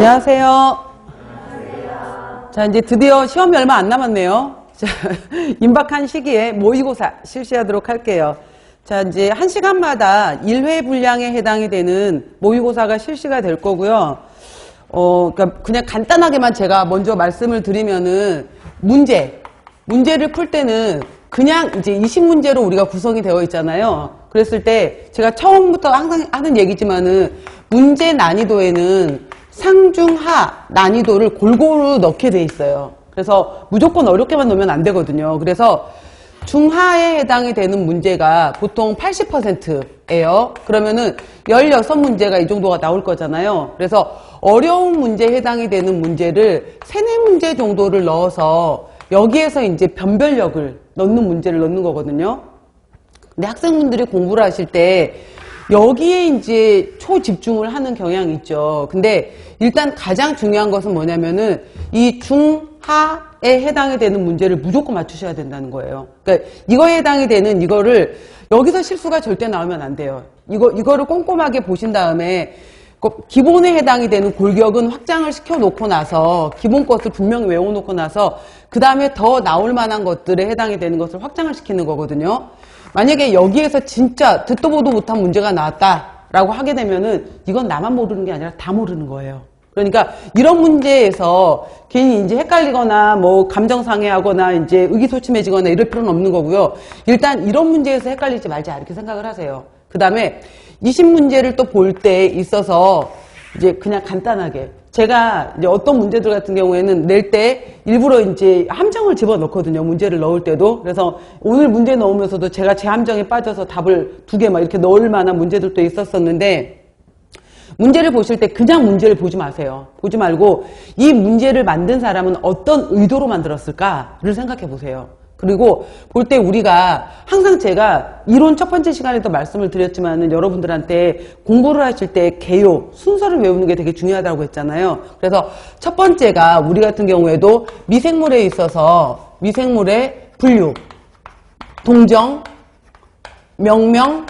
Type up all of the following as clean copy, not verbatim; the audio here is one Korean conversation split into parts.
안녕하세요. 자, 이제 드디어 시험이 얼마 안 남았네요. 자, 임박한 시기에 모의고사 실시하도록 할게요. 자, 이제 1시간마다 1회 분량에 해당이 되는 모의고사가 실시가 될 거고요. 그러니까 그냥 간단하게만 제가 먼저 말씀을 드리면은 문제를 풀 때는 그냥 이제 20문제로 우리가 구성이 되어 있잖아요. 그랬을 때 제가 처음부터 항상 하는 얘기지만은 문제 난이도에는 상중하 난이도를 골고루 넣게 돼 있어요. 그래서 무조건 어렵게만 넣으면 안 되거든요. 그래서 중하에 해당이 되는 문제가 보통 80%예요. 그러면은 16문제가 이 정도가 나올 거잖아요. 그래서 어려운 문제에 해당이 되는 문제를 3, 4문제 정도를 넣어서 여기에서 이제 변별력을 넣는 문제를 넣는 거거든요. 근데 학생분들이 공부를 하실 때 여기에 이제 초집중을 하는 경향이 있죠. 근데 일단 가장 중요한 것은 뭐냐면은 이 중하에 해당이 되는 문제를 무조건 맞추셔야 된다는 거예요. 그러니까 이거에 해당이 되는 이거를 여기서 실수가 절대 나오면 안 돼요. 이거를 꼼꼼하게 보신 다음에 기본에 해당이 되는 골격은 확장을 시켜놓고 나서 기본 것을 분명히 외워놓고 나서 그 다음에 더 나올 만한 것들에 해당이 되는 것을 확장을 시키는 거거든요. 만약에 여기에서 진짜 듣도 보도 못한 문제가 나왔다라고 하게 되면은 이건 나만 모르는 게 아니라 다 모르는 거예요. 그러니까 이런 문제에서 괜히 이제 헷갈리거나 뭐 감정상해하거나 이제 의기소침해지거나 이럴 필요는 없는 거고요. 일단 이런 문제에서 헷갈리지 말자 이렇게 생각을 하세요. 그 다음에 20문제를 또 볼 때 있어서 이제 그냥 간단하게 제가 이제 어떤 문제들 같은 경우에는 낼 때 일부러 이제 함정을 집어넣거든요. 문제를 넣을 때도. 그래서 오늘 문제 넣으면서도 제가 제 함정에 빠져서 답을 2개 막 이렇게 넣을 만한 문제들도 있었었는데 문제를 보실 때 그냥 문제를 보지 마세요. 보지 말고 이 문제를 만든 사람은 어떤 의도로 만들었을까를 생각해 보세요. 그리고 볼 때 우리가 항상 제가 이론 첫 번째 시간에도 말씀을 드렸지만은 여러분들한테 공부를 하실 때 개요, 순서를 외우는 게 되게 중요하다고 했잖아요. 그래서 첫 번째가 우리 같은 경우에도 미생물에 있어서 미생물의 분류, 동정, 명명,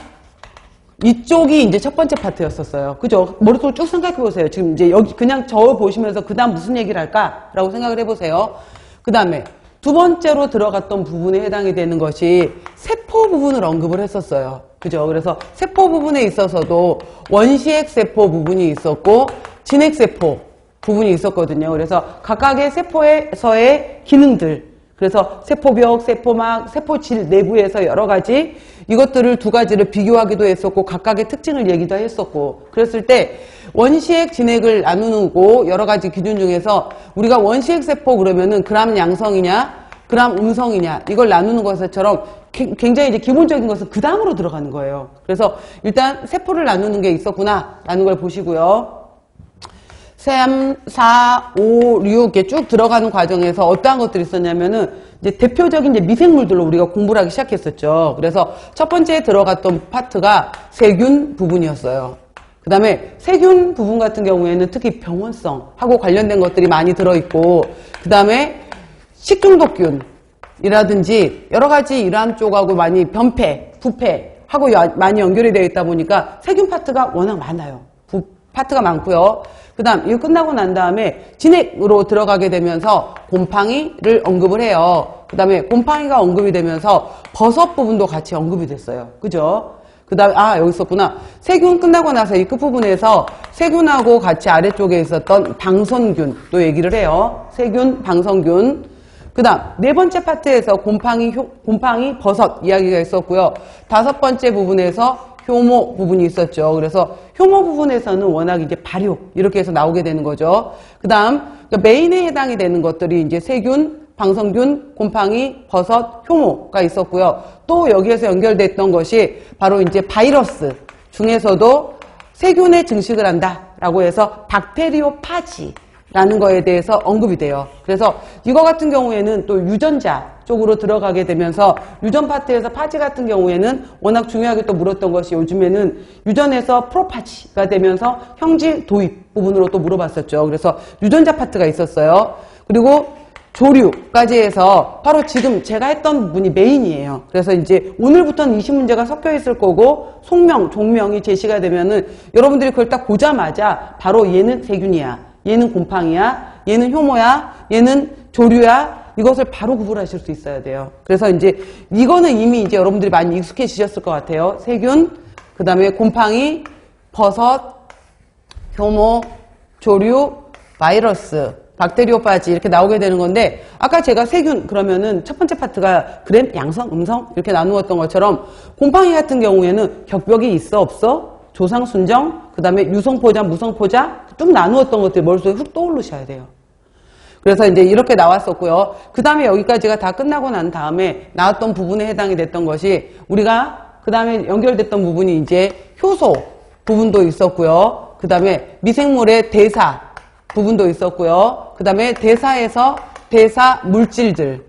이쪽이 이제 첫 번째 파트였었어요. 그죠? 머릿속으로 쭉 생각해 보세요. 지금 이제 여기 그냥 저 보시면서 그 다음 무슨 얘기를 할까라고 생각을 해 보세요. 그 다음에 두 번째로 들어갔던 부분에 해당이 되는 것이 세포 부분을 언급을 했었어요. 그죠? 그래서 세포 부분에 있어서도 원시핵 세포 부분이 있었고 진핵세포 부분이 있었거든요. 그래서 각각의 세포에서의 기능들, 그래서 세포벽, 세포막, 세포질 내부에서 여러 가지 이것들을 두 가지를 비교하기도 했었고 각각의 특징을 얘기도 했었고 그랬을 때 원시핵, 진핵을 나누고 여러 가지 기준 중에서 우리가 원시핵 세포 그러면은 그람 양성이냐, 그람 음성이냐 이걸 나누는 것처럼 굉장히 이제 기본적인 것은 그 다음으로 들어가는 거예요. 그래서 일단 세포를 나누는 게 있었구나라는 걸 보시고요. 3, 4, 5, 6 이렇게 쭉 들어가는 과정에서 어떠한 것들이 있었냐면은 이제 대표적인 이제 미생물들로 우리가 공부를 하기 시작했었죠. 그래서 첫 번째 들어갔던 파트가 세균 부분이었어요. 그 다음에 세균 부분 같은 경우에는 특히 병원성하고 관련된 것들이 많이 들어있고 그 다음에 식중독균이라든지 여러 가지 이러한 쪽하고 많이 변폐, 부패하고 많이 연결이 되어 있다 보니까 세균 파트가 워낙 많아요. 파트가 많고요. 그 다음 이거 끝나고 난 다음에 진핵으로 들어가게 되면서 곰팡이를 언급을 해요. 그 다음에 곰팡이가 언급이 되면서 버섯 부분도 같이 언급이 됐어요. 그죠? 그 다음에 여기 있었구나. 세균 끝나고 나서 이 끝부분에서 세균하고 같이 아래쪽에 있었던 방선균 또 얘기를 해요. 세균, 방선균. 그 다음 네 번째 파트에서 곰팡이, 버섯 이야기가 있었고요. 다섯 번째 부분에서 효모 부분이 있었죠. 그래서 효모 부분에서는 워낙 이제 발육 이렇게 해서 나오게 되는 거죠. 그 다음 메인에 해당이 되는 것들이 이제 세균, 방성균, 곰팡이, 버섯, 효모가 있었고요. 또 여기에서 연결됐던 것이 바로 이제 바이러스 중에서도 세균에 증식을 한다라고 해서 박테리오파지라는 거에 대해서 언급이 돼요. 그래서 이거 같은 경우에는 또 유전자 쪽으로 들어가게 되면서 유전 파트에서 파지 같은 경우에는 워낙 중요하게 또 물었던 것이 요즘에는 유전에서 프로파지가 되면서 형질 도입 부분으로 또 물어봤었죠. 그래서 유전자 파트가 있었어요. 그리고 조류까지 해서 바로 지금 제가 했던 부분이 메인이에요. 그래서 이제 오늘부터는 20문제가 섞여 있을 거고 속명, 종명이 제시가 되면은 여러분들이 그걸 딱 보자마자 바로 얘는 세균이야, 얘는 곰팡이야, 얘는 효모야, 얘는 조류야, 이것을 바로 구분하실 수 있어야 돼요. 그래서 이제 이거는 이미 이제 여러분들이 많이 익숙해지셨을 것 같아요. 세균, 그 다음에 곰팡이, 버섯, 효모, 조류, 바이러스, 박테리오파지 이렇게 나오게 되는 건데, 아까 제가 세균 그러면은 첫 번째 파트가 그램, 양성, 음성 이렇게 나누었던 것처럼 곰팡이 같은 경우에는 격벽이 있어 없어, 조상, 순정, 그 다음에 유성포자, 무성포자 쭉 나누었던 것들이 머릿속에 훅 떠오르셔야 돼요. 그래서 이제 이렇게 나왔었고요. 그 다음에 여기까지가 다 끝나고 난 다음에 나왔던 부분에 해당이 됐던 것이, 우리가 그 다음에 연결됐던 부분이 이제 효소 부분도 있었고요. 그 다음에 미생물의 대사 부분도 있었고요. 그 다음에 대사에서 대사 물질들,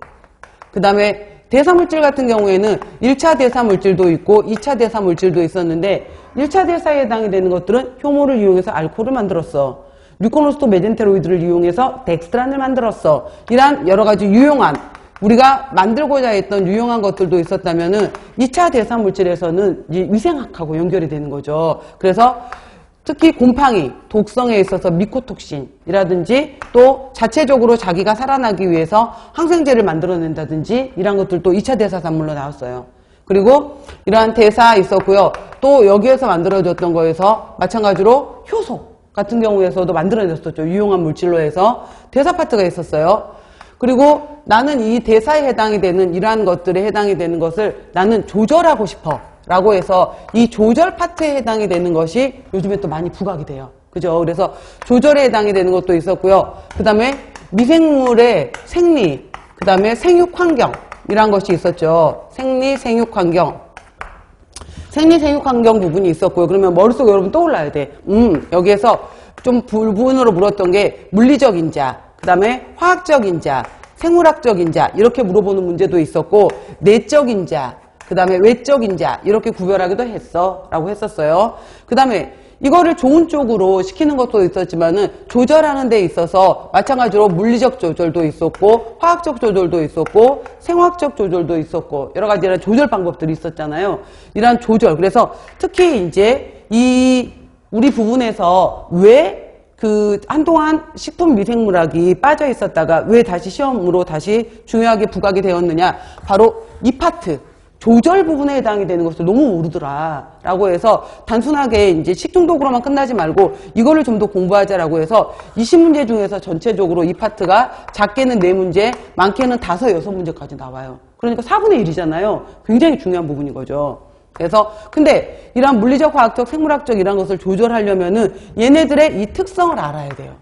그 다음에 대사 물질 같은 경우에는 1차 대사 물질도 있고 2차 대사 물질도 있었는데, 1차 대사에 해당이 되는 것들은 효모를 이용해서 알코올을 만들었어. 류코노스토 메젠테로이드를 이용해서 덱스트란을 만들었어. 이런 여러 가지 유용한, 우리가 만들고자 했던 유용한 것들도 있었다면은 2차 대사 물질에서는 이제 위생학하고 연결이 되는 거죠. 그래서 특히 곰팡이, 독성에 있어서 미코톡신이라든지 또 자체적으로 자기가 살아나기 위해서 항생제를 만들어낸다든지 이런 것들도 2차 대사 산물로 나왔어요. 그리고 이러한 대사 있었고요. 또 여기에서 만들어졌던 거에서 마찬가지로 효소 같은 경우에서도 만들어냈었죠. 유용한 물질로 해서 대사 파트가 있었어요. 그리고 나는 이 대사에 해당이 되는 이러한 것들에 해당이 되는 것을 나는 조절하고 싶어 라고 해서 이 조절 파트에 해당이 되는 것이 요즘에 또 많이 부각이 돼요. 그죠? 그래서 조절에 해당이 되는 것도 있었고요. 그 다음에 미생물의 생리, 그 다음에 생육환경 이란 것이 있었죠. 생리, 생육환경. 생리, 생육환경 부분이 있었고요. 그러면 머릿속에 여러분 떠올라야 돼. 여기에서 좀 부분으로 물었던 게 물리적 인자, 그 다음에 화학적 인자, 생물학적 인자 이렇게 물어보는 문제도 있었고, 내적 인자, 그 다음에 외적 인자 이렇게 구별하기도 했어 라고 했었어요. 그 다음에 이거를 좋은 쪽으로 시키는 것도 있었지만은 조절하는 데 있어서 마찬가지로 물리적 조절도 있었고 화학적 조절도 있었고 생화학적 조절도 있었고 여러 가지 이런 조절 방법들이 있었잖아요. 이러한 조절, 그래서 특히 이제 이 우리 부분에서 왜 그 한동안 식품 미생물학이 빠져 있었다가 왜 다시 시험으로 다시 중요하게 부각이 되었느냐, 바로 이 파트 조절 부분에 해당이 되는 것을 너무 모르더라 라고 해서 단순하게 이제 식중독으로만 끝나지 말고 이거를 좀 더 공부하자라고 해서 20문제 중에서 전체적으로 이 파트가 작게는 4문제, 많게는 5, 6문제까지 나와요. 그러니까 4분의 1이잖아요. 굉장히 중요한 부분인 거죠. 그래서 근데 이러한 물리적, 화학적, 생물학적 이런 것을 조절하려면은 얘네들의 이 특성을 알아야 돼요.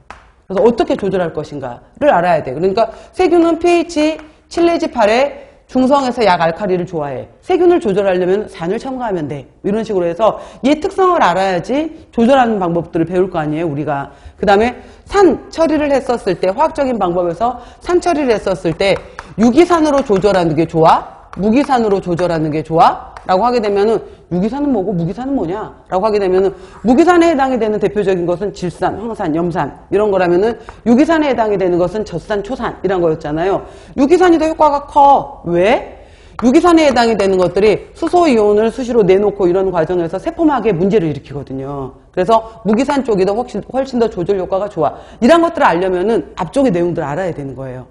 그래서 어떻게 조절할 것인가를 알아야 돼요. 그러니까 세균은 pH 7 내지 8에 중성에서 약 알칼리를 좋아해. 세균을 조절하려면 산을 첨가하면 돼. 이런 식으로 해서 얘 특성을 알아야지 조절하는 방법들을 배울 거 아니에요, 우리가. 그 다음에 산 처리를 했었을 때, 화학적인 방법에서 산 처리를 했었을 때 유기산으로 조절하는 게 좋아? 무기산으로 조절하는 게 좋아? 라고 하게 되면은 유기산은 뭐고 무기산은 뭐냐? 라고 하게 되면은 무기산에 해당이 되는 대표적인 것은 질산, 황산, 염산 이런 거라면은 유기산에 해당이 되는 것은 젖산, 초산 이런 거였잖아요. 유기산이 더 효과가 커. 왜? 유기산에 해당이 되는 것들이 수소이온을 수시로 내놓고 이런 과정에서 세포막에 문제를 일으키거든요. 그래서 무기산 쪽이 더 훨씬 더 조절 효과가 좋아. 이런 것들을 알려면은 앞쪽의 내용들을 알아야 되는 거예요.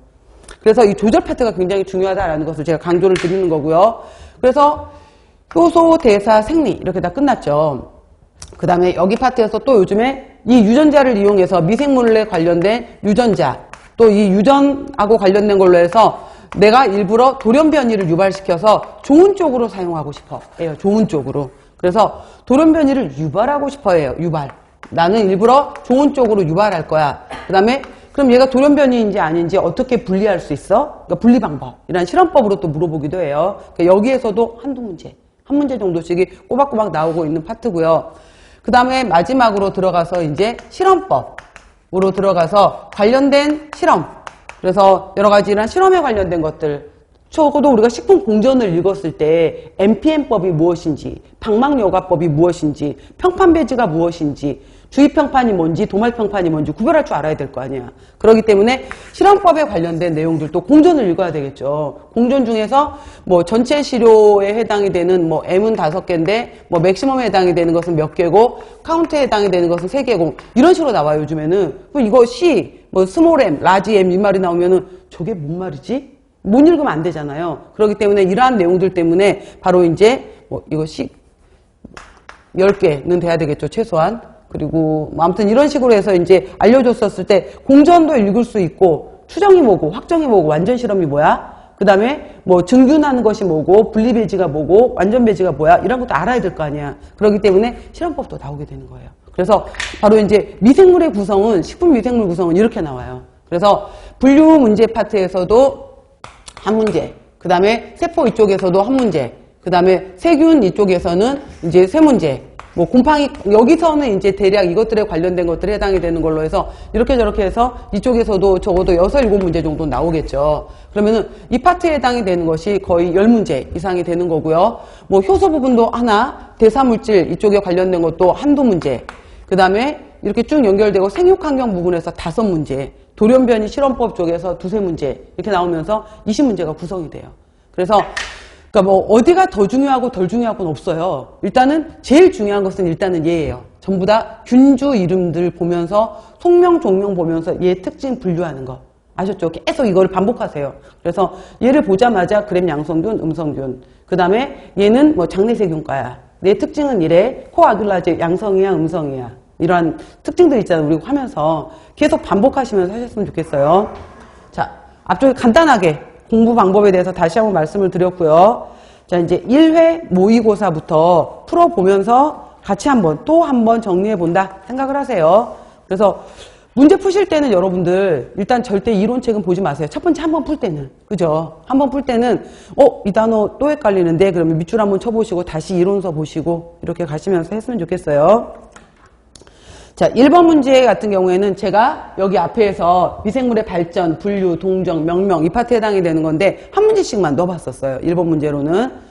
그래서 이 조절 파트가 굉장히 중요하다라는 것을 제가 강조를 드리는 거고요. 그래서 효소, 대사, 생리 이렇게 다 끝났죠. 그 다음에 여기 파트에서 또 요즘에 이 유전자를 이용해서 미생물에 관련된 유전자, 또 이 유전하고 관련된 걸로 해서 내가 일부러 돌연 변이를 유발시켜서 좋은 쪽으로 사용하고 싶어 해요. 좋은 쪽으로. 그래서 돌연 변이를 유발하고 싶어 해요. 유발. 나는 일부러 좋은 쪽으로 유발할 거야. 그 다음에 그럼 얘가 돌연 변이인지 아닌지 어떻게 분리할 수 있어? 그러니까 분리 방법. 이런 실험법으로 또 물어보기도 해요. 그러니까 여기에서도 한두 문제, 한 문제 정도씩이 꼬박꼬박 나오고 있는 파트고요. 그 다음에 마지막으로 들어가서 이제 실험법으로 들어가서 관련된 실험. 그래서 여러 가지 이런 실험에 관련된 것들. 적어도 우리가 식품 공전을 읽었을 때 MPM법이 무엇인지, 방막여과법이 무엇인지, 평판배지가 무엇인지, 주의평판이 뭔지 도말평판이 뭔지 구별할 줄 알아야 될 거 아니야. 그렇기 때문에 실험법에 관련된 내용들도 공전을 읽어야 되겠죠. 공전 중에서 뭐 전체 시료에 해당이 되는 뭐 M은 5개인데 뭐 맥시멈에 해당이 되는 것은 몇 개고 카운트에 해당이 되는 것은 3개고 이런 식으로 나와요. 요즘에는. 그럼 이거 C, 뭐 스몰 M, 라지 M 이 말이 나오면은 저게 뭔 말이지? 못 읽으면 안 되잖아요. 그렇기 때문에 이러한 내용들 때문에 바로 이제 뭐 이거 C 10개는 돼야 되겠죠. 최소한. 그리고 뭐 아무튼 이런 식으로 해서 이제 알려줬었을 때 공전도 읽을 수 있고 추정이 뭐고 확정이 뭐고 완전 실험이 뭐야? 그 다음에 뭐 증균하는 것이 뭐고 분리 배지가 뭐고 완전 배지가 뭐야? 이런 것도 알아야 될 거 아니야. 그렇기 때문에 실험법도 나오게 되는 거예요. 그래서 바로 이제 미생물의 구성은 식품 미생물 구성은 이렇게 나와요. 그래서 분류 문제 파트에서도 한 문제, 그 다음에 세포 이쪽에서도 한 문제, 그 다음에 세균 이쪽에서는 이제 3문제, 뭐 곰팡이 여기서는 이제 대략 이것들에 관련된 것들에 해당이 되는 걸로 해서 이렇게 저렇게 해서 이쪽에서도 적어도 6, 7문제 정도 나오겠죠. 그러면은 이 파트에 해당이 되는 것이 거의 10문제 이상이 되는 거고요. 뭐 효소 부분도 하나, 대사물질 이쪽에 관련된 것도 한두 문제, 그 다음에 이렇게 쭉 연결되고 생육환경 부분에서 5문제, 돌연변이 실험법 쪽에서 2, 3문제 이렇게 나오면서 20문제가 구성이 돼요. 그래서 그러니까 뭐 어디가 더 중요하고 덜 중요한 건 없어요. 일단은 제일 중요한 것은 일단은 얘예요. 전부 다 균주 이름들 보면서 속명, 종명 보면서 얘 특징 분류하는 거. 아셨죠? 계속 이거를 반복하세요. 그래서 얘를 보자마자 그램 양성균, 음성균. 그 다음에 얘는 뭐 장내세균과야. 내 특징은 이래. 코아뷸라제 양성이야, 음성이야. 이러한 특징들 있잖아요. 우리 하면서 계속 반복하시면서 하셨으면 좋겠어요. 자, 앞쪽에 간단하게 공부 방법에 대해서 다시 한번 말씀을 드렸고요. 자, 이제 1회 모의고사부터 풀어보면서 같이 또 한 번 정리해 본다 생각을 하세요. 그래서 문제 푸실 때는 여러분들 일단 절대 이론책은 보지 마세요. 첫 번째 한 번 풀 때는. 그죠? 한 번 풀 때는 이 단어 또 헷갈리는데 그러면 밑줄 한번 쳐보시고 다시 이론서 보시고 이렇게 가시면서 했으면 좋겠어요. 자, 1번 문제 같은 경우에는 제가 여기 앞에서 미생물의 발전, 분류, 동정, 명명 이 파트에 해당이 되는 건데 한 문제씩만 넣어봤었어요. 1번 문제로는.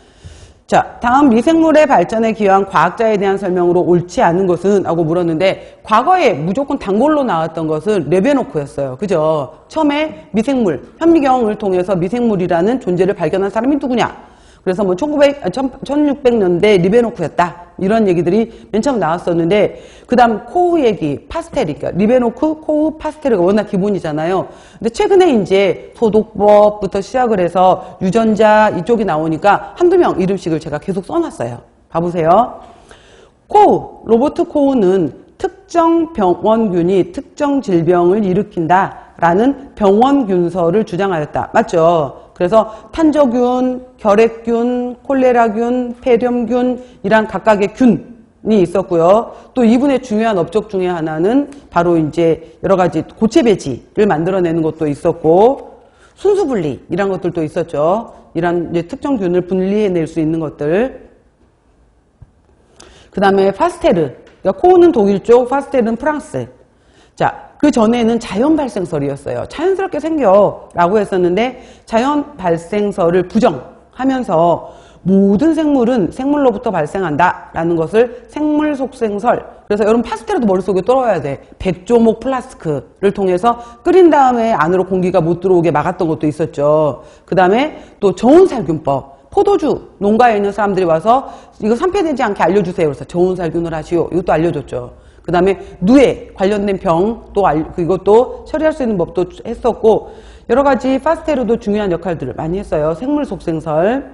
자, 다음 미생물의 발전에 기여한 과학자에 대한 설명으로 옳지 않은 것은? 하고 물었는데 과거에 무조건 단골로 나왔던 것은 레베노크였어요. 그죠? 처음에 미생물, 현미경을 통해서 미생물이라는 존재를 발견한 사람이 누구냐? 그래서 뭐 1600년대 리베노크였다. 이런 얘기들이 맨 처음 나왔었는데 그 다음 코우 얘기, 파스텔, 그러니까 리베노크, 코우, 파스텔가 워낙 기본이잖아요. 근데 최근에 이제 소독법부터 시작을 해서 유전자 이쪽이 나오니까 한두 명 이름씩을 제가 계속 써놨어요. 봐보세요. 코우, 로버트 코우는 특정 병원균이 특정 질병을 일으킨다라는 병원균서를 주장하였다. 맞죠? 그래서 탄저균, 결핵균, 콜레라균, 폐렴균 이란 각각의 균이 있었고요. 또 이분의 중요한 업적 중에 하나는 바로 이제 여러 가지 고체 배지를 만들어내는 것도 있었고 순수 분리 이런 것들도 있었죠. 이런 이제 특정 균을 분리해낼 수 있는 것들. 그 다음에 파스테르. 그러니까 코우는 독일 쪽, 파스테르는 프랑스. 자. 그 전에는 자연 발생설이었어요. 자연스럽게 생겨 라고 했었는데 자연 발생설을 부정하면서 모든 생물은 생물로부터 발생한다 라는 것을 생물 속생설. 그래서 여러분 파스텔도 머릿속에 떨어야 돼. 백조목 플라스크를 통해서 끓인 다음에 안으로 공기가 못 들어오게 막았던 것도 있었죠. 그 다음에 또 저온살균법. 포도주 농가에 있는 사람들이 와서 이거 산패되지 않게 알려주세요. 그래서 저온살균을 하시오. 이것도 알려줬죠. 그 다음에 누에 관련된 병도 이것도 처리할 수 있는 법도 했었고 여러 가지 파스테르도 중요한 역할들을 많이 했어요. 생물 속생설.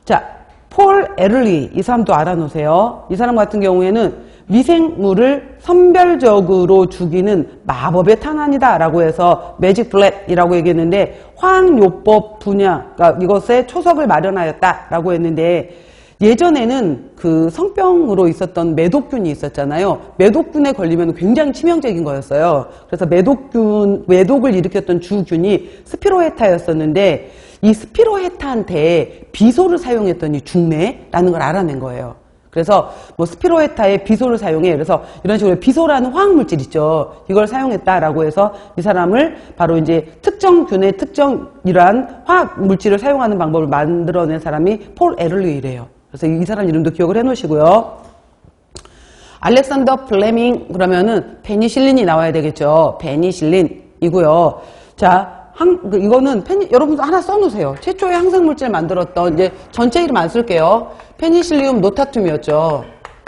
자, 폴 에를리 이 사람도 알아놓으세요. 이 사람 같은 경우에는 미생물을 선별적으로 죽이는 마법의 탄환이다 라고 해서 매직 블렛이라고 얘기했는데 화학요법 분야, 그러니까 이것에 초석을 마련하였다 라고 했는데 예전에는 그 성병으로 있었던 매독균이 있었잖아요. 매독균에 걸리면 굉장히 치명적인 거였어요. 그래서 매독을 일으켰던 주균이 스피로헤타였었는데 이 스피로헤타한테 비소를 사용했더니 죽네라는 걸 알아낸 거예요. 그래서 뭐 스피로헤타에 비소를 사용해. 그래서 이런 식으로 비소라는 화학물질 있죠. 이걸 사용했다라고 해서 이 사람을 바로 이제 특정 균의 특정 이러한 화학물질을 사용하는 방법을 만들어낸 사람이 폴 에를리래요. 그래서 이 사람 이름도 기억을 해 놓으시고요. 알렉산더 플레밍 그러면은 페니실린이 나와야 되겠죠. 페니실린이고요. 자, 이거는 여러분들 하나 써놓으세요. 최초의 항생물질 만들었던 이제 전체 이름 안 쓸게요. 페니실리움 노타툼이었죠.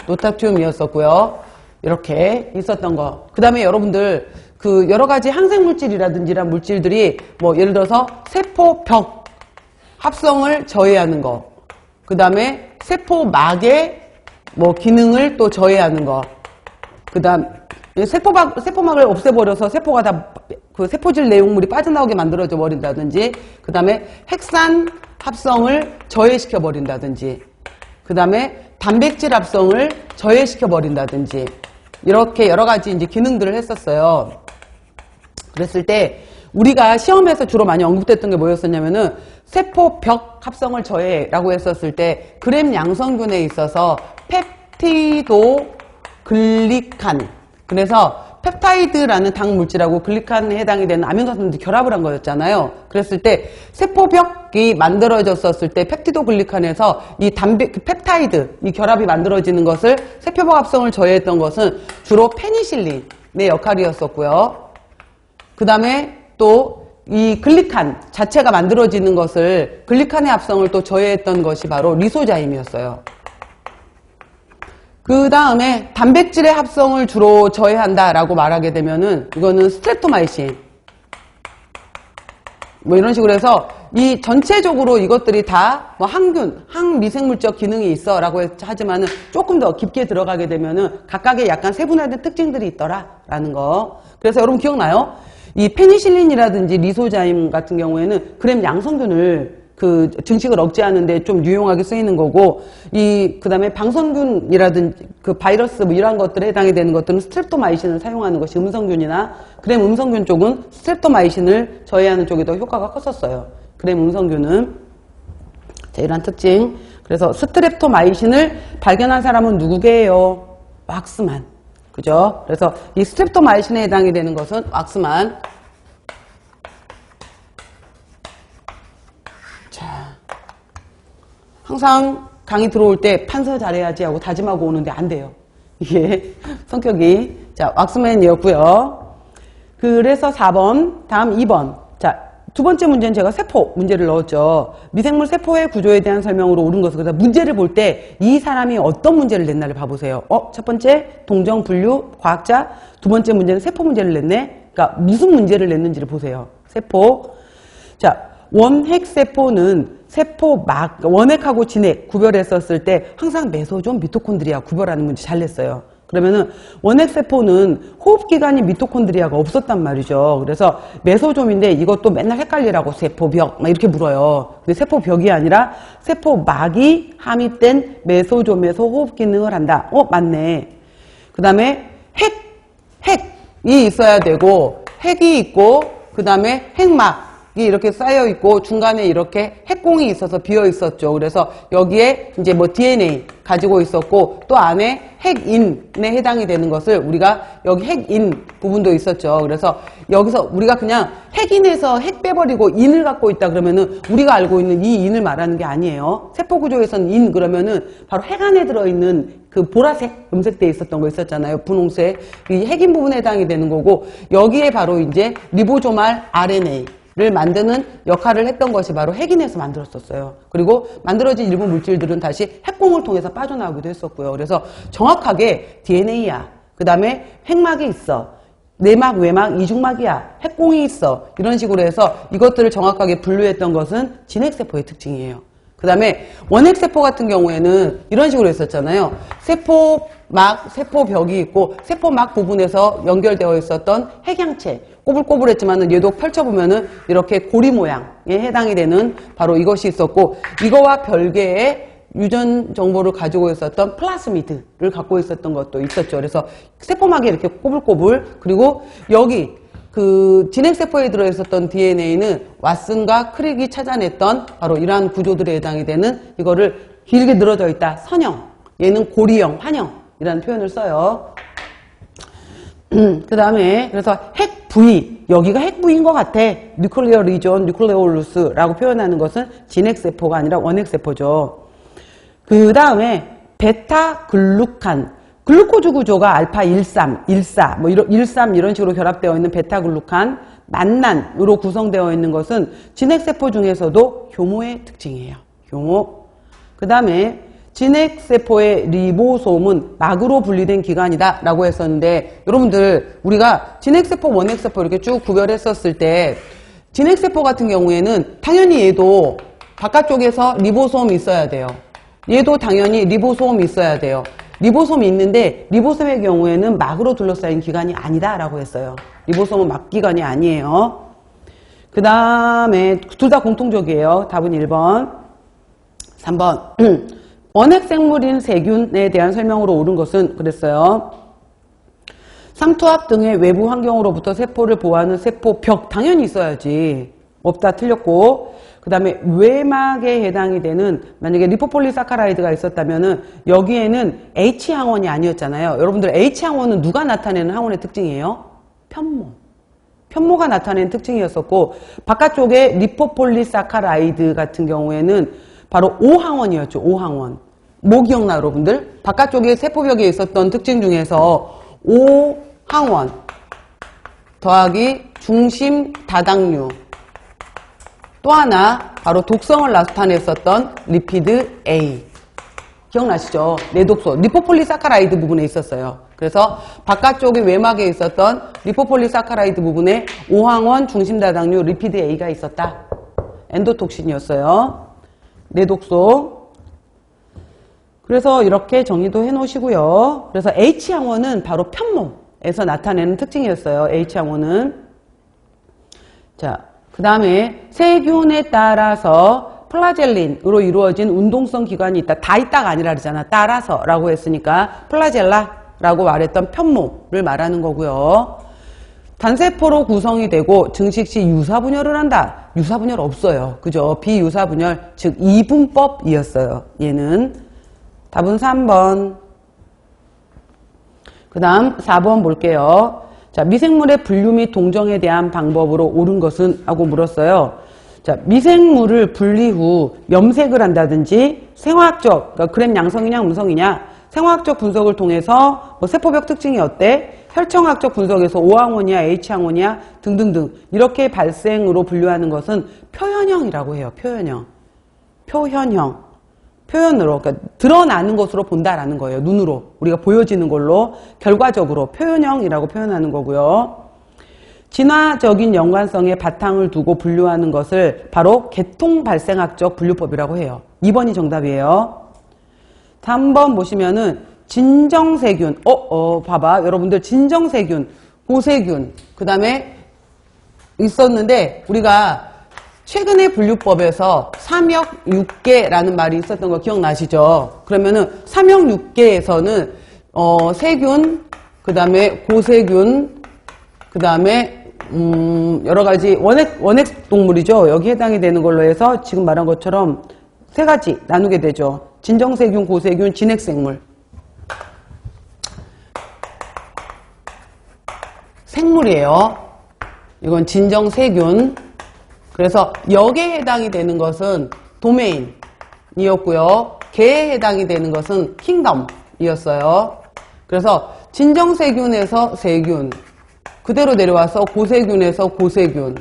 노타툼이었었고요. 이렇게 있었던 거. 그 다음에 여러분들 그 여러 가지 항생물질이라든지 이런 물질들이 뭐 예를 들어서 세포벽 합성을 저해하는 거. 그 다음에 세포막의 뭐 기능을 또 저해하는 거. 그 다음 세포막을 없애버려서 세포가 다 그 세포질 내용물이 빠져나오게 만들어져 버린다든지, 그 다음에 핵산 합성을 저해시켜 버린다든지, 그 다음에 단백질 합성을 저해시켜 버린다든지, 이렇게 여러 가지 이제 기능들을 했었어요. 그랬을 때 우리가 시험에서 주로 많이 언급됐던 게 뭐였었냐면은 세포벽 합성을 저해라고 했었을 때 그램 양성균에 있어서 펩티도 글리칸, 그래서 펩타이드라는 당 물질하고 글리칸에 해당이 되는 아미노산들이 결합을 한 거였잖아요. 그랬을 때 세포벽이 만들어졌었을 때 펩티도 글리칸에서 이 펩타이드 이 결합이 만들어지는 것을 세포벽 합성을 저해했던 것은 주로 페니실린의 역할이었었고요. 그 다음에 또 이 글리칸 자체가 만들어지는 것을 글리칸의 합성을 또 저해했던 것이 바로 리소자임이었어요. 그 다음에 단백질의 합성을 주로 저해한다라고 말하게 되면은 이거는 스트랩토마이신 뭐 이런 식으로 해서 이 전체적으로 이것들이 다 뭐 항균, 항미생물적 기능이 있어 라고 하지만은 조금 더 깊게 들어가게 되면은 각각의 약간 세분화된 특징들이 있더라 라는 거. 그래서 여러분 기억나요? 이 페니실린이라든지 리소자임 같은 경우에는 그램 양성균을 그 증식을 억제하는데 좀 유용하게 쓰이는 거고, 그 다음에 방선균이라든지 그 바이러스 뭐 이러한 것들에 해당이 되는 것들은 스트랩토마이신을 사용하는 것이 음성균이나, 그램 음성균 쪽은 스트랩토마이신을 저해하는 쪽이 더 효과가 컸었어요. 그램 음성균은. 자, 이러한 특징. 그래서 스트랩토마이신을 발견한 사람은 누구게요? 왁스만. 그죠? 그래서 이 스트랩토마이신에 해당이 되는 것은 왁스만. 항상 강의 들어올 때 판서 잘해야지 하고 다짐하고 오는데 안 돼요. 이게 성격이. 자, 왁스맨이었고요. 그래서 4번, 다음 2번. 자, 두 번째 문제는 제가 세포 문제를 넣었죠. 미생물 세포의 구조에 대한 설명으로 옳은 것을. 그래서 문제를 볼 때 이 사람이 어떤 문제를 냈나를 봐보세요. 첫 번째 동정 분류 과학자. 두 번째 문제는 세포 문제를 냈네. 그러니까 무슨 문제를 냈는지를 보세요. 세포. 자, 원핵세포는 세포막, 원핵하고 진핵 구별했었을 때 항상 메소좀, 미토콘드리아 구별하는 문제 잘 냈어요. 그러면은 원핵세포는 호흡기관인 미토콘드리아가 없었단 말이죠. 그래서 메소좀인데 이것도 맨날 헷갈리라고 세포벽 막 이렇게 물어요. 근데 세포벽이 아니라 세포막이 함입된 메소좀에서 호흡 기능을 한다. 맞네. 그 다음에 핵이 있어야 되고, 핵이 있고, 그 다음에 핵막 이렇게 쌓여 있고 중간에 이렇게 핵공이 있어서 비어 있었죠. 그래서 여기에 이제 뭐 DNA 가지고 있었고, 또 안에 핵인에 해당이 되는 것을 우리가 여기 핵인 부분도 있었죠. 그래서 여기서 우리가 그냥 핵인에서 핵 빼버리고 인을 갖고 있다 그러면은 우리가 알고 있는 이 인을 말하는 게 아니에요. 세포 구조에서는 인 그러면은 바로 핵 안에 들어있는 그 보라색 음색돼 있었던 거 있었잖아요. 분홍색. 이 핵인 부분에 해당이 되는 거고, 여기에 바로 이제 리보조말 RNA 를 만드는 역할을 했던 것이 바로 핵인에서 만들었었어요. 그리고 만들어진 일부 물질들은 다시 핵공을 통해서 빠져나오기도 했었고요. 그래서 정확하게 DNA야. 그 다음에 핵막이 있어. 내막, 외막, 이중막이야. 핵공이 있어. 이런 식으로 해서 이것들을 정확하게 분류했던 것은 진핵세포의 특징이에요. 그 다음에 원핵세포 같은 경우에는 이런 식으로 했었잖아요. 세포막, 세포벽이 있고 세포막 부분에서 연결되어 있었던 핵양체. 꼬불꼬불했지만은 얘도 펼쳐보면은 이렇게 고리 모양에 해당이 되는 바로 이것이 있었고, 이거와 별개의 유전 정보를 가지고 있었던 플라스미드를 갖고 있었던 것도 있었죠. 그래서 세포막이 이렇게 꼬불꼬불, 그리고 여기 그 진핵세포에 들어있었던 DNA는 왓슨과 크릭이 찾아냈던 바로 이러한 구조들에 해당이 되는 이거를 길게 늘어져 있다. 선형. 얘는 고리형, 환형이라는 표현을 써요. 그 다음에 그래서 핵 부위, 여기가 핵 부위인 것 같아. 뉴클리어 리전, 뉴클레올루스라고 표현하는 것은 진핵세포가 아니라 원핵세포죠. 그 다음에 베타 글루칸, 글루코즈 구조가 알파 13, 14, 뭐 13 이런 식으로 결합되어 있는 베타글루칸, 만난으로 구성되어 있는 것은 진핵세포 중에서도 효모의 특징이에요. 효모. 그 다음에 진핵세포의 리보솜은 막으로 분리된 기관이다 라고 했었는데, 여러분들 우리가 진핵세포, 원핵세포 이렇게 쭉 구별했었을 때 진핵세포 같은 경우에는 당연히 얘도 바깥쪽에서 리보솜이 있어야 돼요. 얘도 당연히 리보솜이 있어야 돼요. 리보솜이 있는데 리보솜의 경우에는 막으로 둘러싸인 기관이 아니다 라고 했어요. 리보솜은 막기관이 아니에요. 그 다음에 둘 다 공통적이에요. 답은 1번. 3번. 원핵생물인 세균에 대한 설명으로 옳은 것은 그랬어요. 삼투압 등의 외부 환경으로부터 세포를 보호하는 세포벽 당연히 있어야지. 없다 틀렸고, 그 다음에 외막에 해당이 되는, 만약에 리포폴리사카라이드가 있었다면은 여기에는 H항원이 아니었잖아요. 여러분들 H항원은 누가 나타내는 항원의 특징이에요? 편모. 편모가 나타내는 특징이었었고, 바깥쪽에 리포폴리사카라이드 같은 경우에는 바로 O항원이었죠. O항원. 뭐 기억나 여러분들? 바깥쪽에 세포벽에 있었던 특징 중에서 O항원 더하기 중심 다당류, 또 하나 바로 독성을 나타냈었던 리피드 A. 기억나시죠? 내독소. 리포폴리사카라이드 부분에 있었어요. 그래서 바깥쪽에 외막에 있었던 리포폴리사카라이드 부분에 O항원, 중심 다당류, 리피드 A가 있었다. 엔도톡신이었어요. 내독소. 그래서 이렇게 정의도 해 놓으시고요. 그래서 H항원은 바로 편모에서 나타내는 특징이었어요. H항원은. 자, 그 다음에 세균에 따라서 플라젤린으로 이루어진 운동성 기관이 있다. 다 있다가 아니라 그러잖아. 따라서 라고 했으니까 플라젤라라고 말했던 편모를 말하는 거고요. 단세포로 구성이 되고 증식 시 유사분열을 한다. 유사분열 없어요. 그죠? 비유사분열, 즉 이분법이었어요. 얘는. 답은 3번. 그 다음 4번 볼게요. 자, 미생물의 분류 및 동정에 대한 방법으로 옳은 것은? 하고 물었어요. 자, 미생물을 분리 후 염색을 한다든지 생화학적, 그러니까 그램 양성이냐 음성이냐, 생화학적 분석을 통해서 뭐 세포벽 특징이 어때? 혈청학적 분석에서 O항원이야, H항원이야 등등등 이렇게 발생으로 분류하는 것은 표현형이라고 해요. 표현형. 표현형. 표현으로, 그러니까 드러나는 것으로 본다라는 거예요. 눈으로 우리가 보여지는 걸로 결과적으로 표현형이라고 표현하는 거고요. 진화적인 연관성에 바탕을 두고 분류하는 것을 바로 계통발생학적 분류법이라고 해요. 2번이 정답이에요. 3번 보시면은 진정세균, 봐봐 여러분들, 진정세균, 고세균, 그 다음에 있었는데 우리가 최근에 분류법에서 3역 6개라는 말이 있었던 거 기억나시죠? 그러면은 3역 6개에서는 세균, 그 다음에 고세균, 그 다음에 여러 가지 원핵 동물이죠. 여기 해당이 되는 걸로 해서 지금 말한 것처럼 세 가지 나누게 되죠. 진정세균, 고세균, 진핵생물. 생물이에요. 이건 진정세균. 그래서 역에 해당이 되는 것은 도메인이었고요. 개에 해당이 되는 것은 킹덤이었어요. 그래서 진정세균에서 세균, 그대로 내려와서 고세균에서 고세균,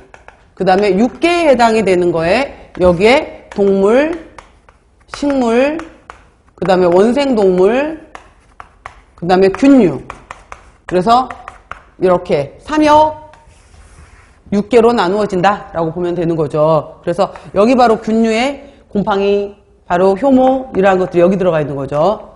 그 다음에 6개에 해당이 되는 거에 여기에 동물, 식물, 그 다음에 원생동물, 그 다음에 균류. 그래서 이렇게 3역 6개로 나누어진다 라고 보면 되는 거죠. 그래서 여기 바로 균류에 곰팡이, 바로 효모이라는 것들이 여기 들어가 있는 거죠.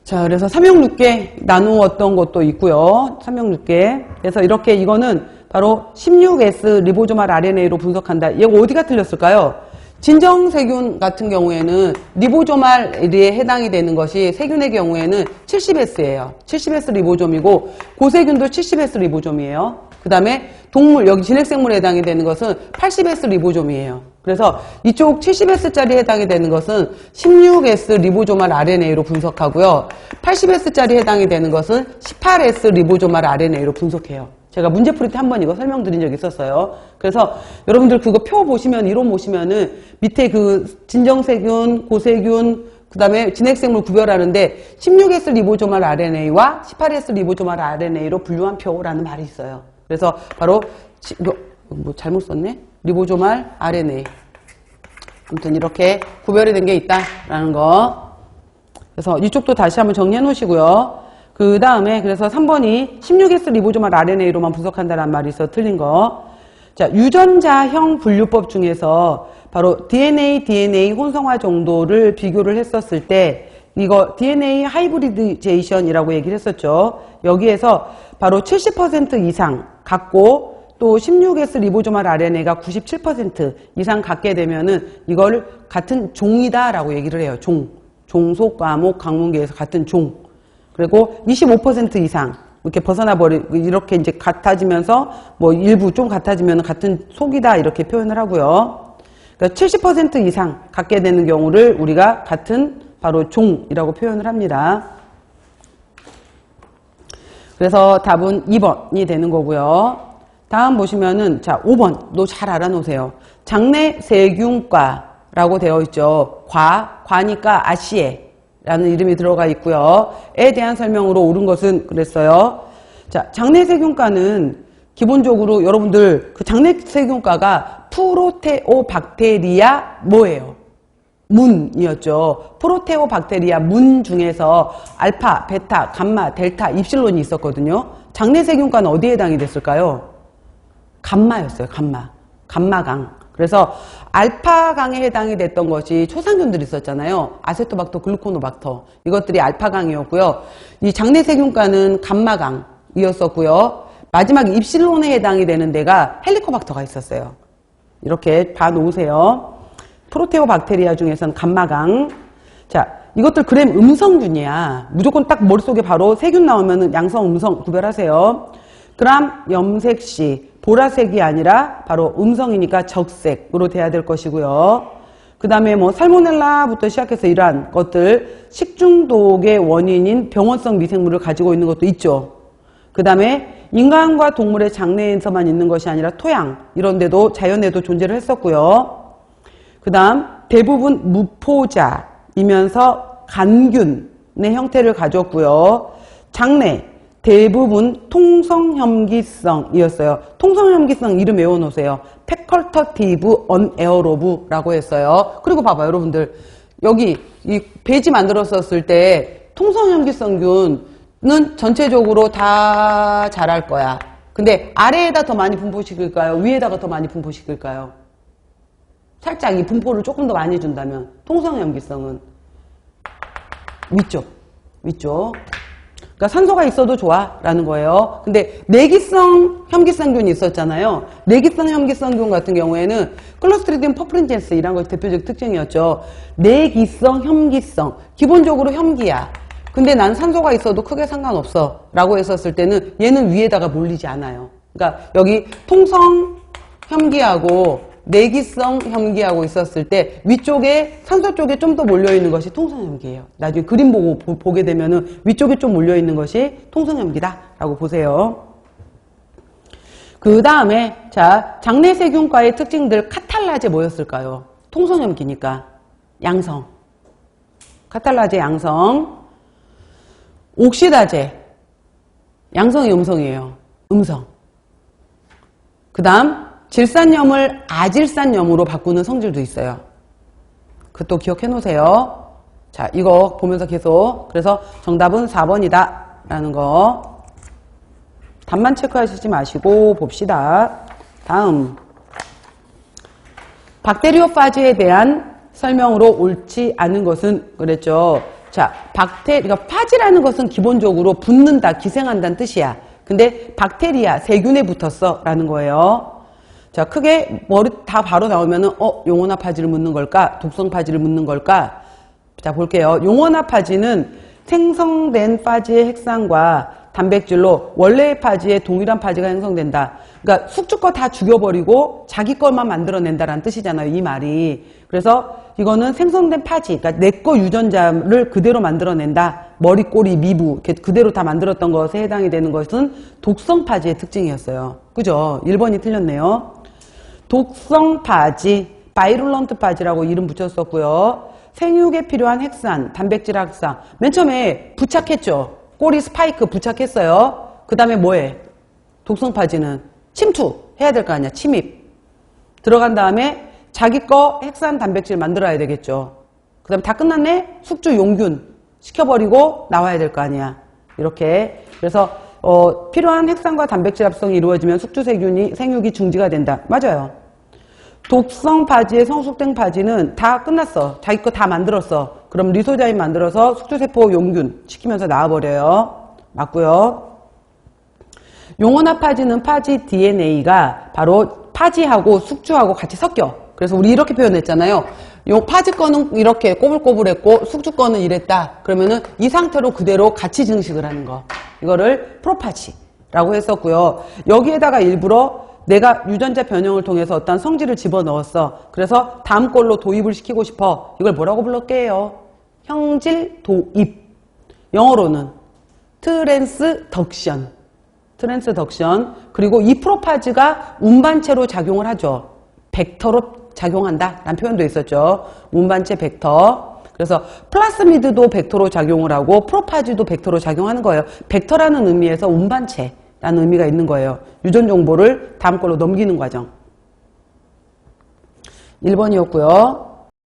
자, 그래서 3역 6개 나누었던 것도 있고요. 3역 6개. 그래서 이렇게 이거는 바로 16S 리보조말 RNA로 분석한다. 이거 어디가 틀렸을까요? 진정세균 같은 경우에는 리보조말에 해당이 되는 것이 세균의 경우에는 70S예요. 70S 리보좀이고 고세균도 70S 리보좀이에요. 그 다음에 동물, 여기 진핵생물에 해당이 되는 것은 80S 리보좀이에요. 그래서 이쪽 70S짜리 해당이 되는 것은 16S 리보조말 RNA로 분석하고요. 80S짜리 해당이 되는 것은 18S 리보조말 RNA로 분석해요. 제가 문제풀이 때 한 번 이거 설명드린 적이 있었어요. 그래서 여러분들 그거 표 보시면, 이론 보시면은 밑에 그 진정세균, 고세균, 그 다음에 진핵생물 구별하는데 16S 리보조말 RNA와 18S 리보조말 RNA로 분류한 표라는 말이 있어요. 그래서 바로 뭐 잘못 썼네? 리보조말 RNA. 아무튼 이렇게 구별이 된 게 있다라는 거. 그래서 이쪽도 다시 한번 정리해 놓으시고요. 그 다음에 그래서 3번이 16S 리보조말 RNA로만 분석한다는 말이 있어 틀린 거. 자, 유전자형 분류법 중에서 바로 DNA 혼성화 정도를 비교를 했었을 때 이거 DNA 하이브리드제이션이라고 얘기를 했었죠. 여기에서 바로 70% 이상 갖고 또 16S 리보조말 RNA가 97% 이상 갖게 되면은 이걸 같은 종이다라고 얘기를 해요. 종속, 과목, 강문계에서 같은 종. 그리고 25% 이상 이렇게 벗어나버리고 이렇게 이제 같아지면서 뭐 일부 좀 같아지면 같은 속이다 이렇게 표현을 하고요. 그러니까 70% 이상 갖게 되는 경우를 우리가 같은 바로 종이라고 표현을 합니다. 그래서 답은 2번이 되는 거고요. 다음 보시면은 자 5번도 잘 알아놓으세요. 장내 세균과라고 되어 있죠. 과니까 아시에라는 이름이 들어가 있고요. 에 대한 설명으로 옳은 것은 그랬어요. 자 장내 세균과는 기본적으로 여러분들 그 장내 세균과가 프로테오박테리아 뭐예요? 문이었죠. 프로테오박테리아 문 중에서 알파, 베타, 감마, 델타, 입실론이 있었거든요. 장내 세균과는 어디에 해당이 됐을까요? 감마였어요. 감마강. 그래서 알파강에 해당이 됐던 것이 초상균들이 있었잖아요. 아세토박터, 글루코노박터. 이것들이 알파강이었고요. 이 장내 세균과는 감마강이었었고요. 마지막 입실론에 해당이 되는 데가 헬리코박터가 있었어요. 이렇게 봐 놓으세요. 프로테오박테리아 중에서는 감마강. 자, 이것들 그램 음성균이야. 무조건 딱 머릿속에 바로 세균 나오면은 양성, 음성 구별하세요. 그람 염색시, 보라색이 아니라 바로 음성이니까 적색으로 돼야 될 것이고요. 그 다음에 뭐 살모넬라부터 시작해서 이러한 것들 식중독의 원인인 병원성 미생물을 가지고 있는 것도 있죠. 그 다음에 인간과 동물의 장내에서만 있는 것이 아니라 토양 이런 데도 자연에도 존재를 했었고요. 그 다음 대부분 무포자이면서 간균의 형태를 가졌고요. 장내 대부분 통성혐기성이었어요. 통성혐기성 이름 외워놓으세요. 패컬터티브 언에어로브라고 했어요. 그리고 봐봐 여러분들 여기 이 배지 만들었었을 때 통성혐기성균 는 전체적으로 다 자랄 거야. 근데 아래에다 더 많이 분포시킬까요? 위에다가 더 많이 분포시킬까요? 살짝 이 분포를 조금 더 많이 준다면 통성염기성은 위쪽. 그러니까 산소가 있어도 좋아 라는 거예요. 근데 내기성 혐기성균이 있었잖아요. 내기성 혐기성균 같은 경우에는 클로스트리디움 퍼프린젠스 이런 것이 대표적 특징이었죠. 내기성 혐기성 기본적으로 혐기야. 근데 난 산소가 있어도 크게 상관없어 라고 했었을 때는 얘는 위에다가 몰리지 않아요. 그러니까 여기 통성 혐기하고 내기성 혐기하고 있었을 때 위쪽에 산소 쪽에 좀 더 몰려있는 것이 통성 혐기예요. 나중에 그림 보게 되면은 위쪽에 좀 몰려있는 것이 통성 혐기다 라고 보세요. 그 다음에 자 장내 세균과의 특징들 카탈라제 뭐였을까요? 통성 혐기니까 양성. 카탈라제 양성. 옥시다제 양성이 음성이에요. 음성. 그 다음 질산염을 아질산염으로 바꾸는 성질도 있어요. 그것도 기억해 놓으세요. 자 이거 보면서 계속 그래서 정답은 4번이다 라는 거 답만 체크하시지 마시고 봅시다. 다음 박테리오파지에 대한 설명으로 옳지 않은 것은 그랬죠. 자, 그러니까 파지라는 것은 기본적으로 붙는다, 기생한다는 뜻이야. 근데 박테리아, 세균에 붙었어 라는 거예요. 자, 크게 머리 다 바로 나오면은 용원화 파지를 묻는 걸까? 독성 파지를 묻는 걸까? 자, 볼게요. 용원화 파지는 생성된 파지의 핵상과 단백질로 원래의 파지에 동일한 파지가 형성된다. 그러니까 숙주 거 다 죽여버리고 자기 것만 만들어낸다라는 뜻이잖아요. 이 말이. 그래서 이거는 생성된 파지, 그러니까 내 거 유전자를 그대로 만들어낸다. 머리, 꼬리, 미부 이렇게 그대로 다 만들었던 것에 해당이 되는 것은 독성 파지의 특징이었어요. 그죠? 1번이 틀렸네요. 독성 파지, 바이룰런트 파지라고 이름 붙였었고요. 생육에 필요한 핵산, 단백질 합성. 맨 처음에 부착했죠. 꼬리 스파이크 부착했어요. 그 다음에 뭐해? 독성파지는 침투해야 될 거 아니야. 침입. 들어간 다음에 자기 거 핵산 단백질 만들어야 되겠죠. 그 다음에 다 끝났네? 숙주 용균 시켜버리고 나와야 될 거 아니야. 이렇게. 그래서 필요한 핵산과 단백질 합성이 이루어지면 숙주세균이 생육이 중지가 된다. 맞아요. 독성 파지의 성숙된 파지는 다 끝났어. 자기 거 다 만들었어. 그럼 리소자인 만들어서 숙주세포 용균 시키면서 나와버려요. 맞고요. 용원화 파지는 파지 DNA가 바로 파지하고 숙주하고 같이 섞여. 그래서 우리 이렇게 표현했잖아요. 요 파지 거는 이렇게 꼬불꼬불했고 숙주 거는 이랬다. 그러면은 이 상태로 그대로 같이 증식을 하는 거. 이거를 프로파지라고 했었고요. 여기에다가 일부러 내가 유전자 변형을 통해서 어떤 성질을 집어넣었어. 그래서 다음 걸로 도입을 시키고 싶어. 이걸 뭐라고 불렀게요? 형질 도입. 영어로는 트랜스덕션. 트랜스덕션. 그리고 이 프로파즈가 운반체로 작용을 하죠. 벡터로 작용한다 라는 표현도 있었죠. 운반체 벡터. 그래서 플라스미드도 벡터로 작용을 하고 프로파즈도 벡터로 작용하는 거예요. 벡터라는 의미에서 운반체 라는 의미가 있는 거예요. 유전 정보를 다음 걸로 넘기는 과정. 1번이었고요.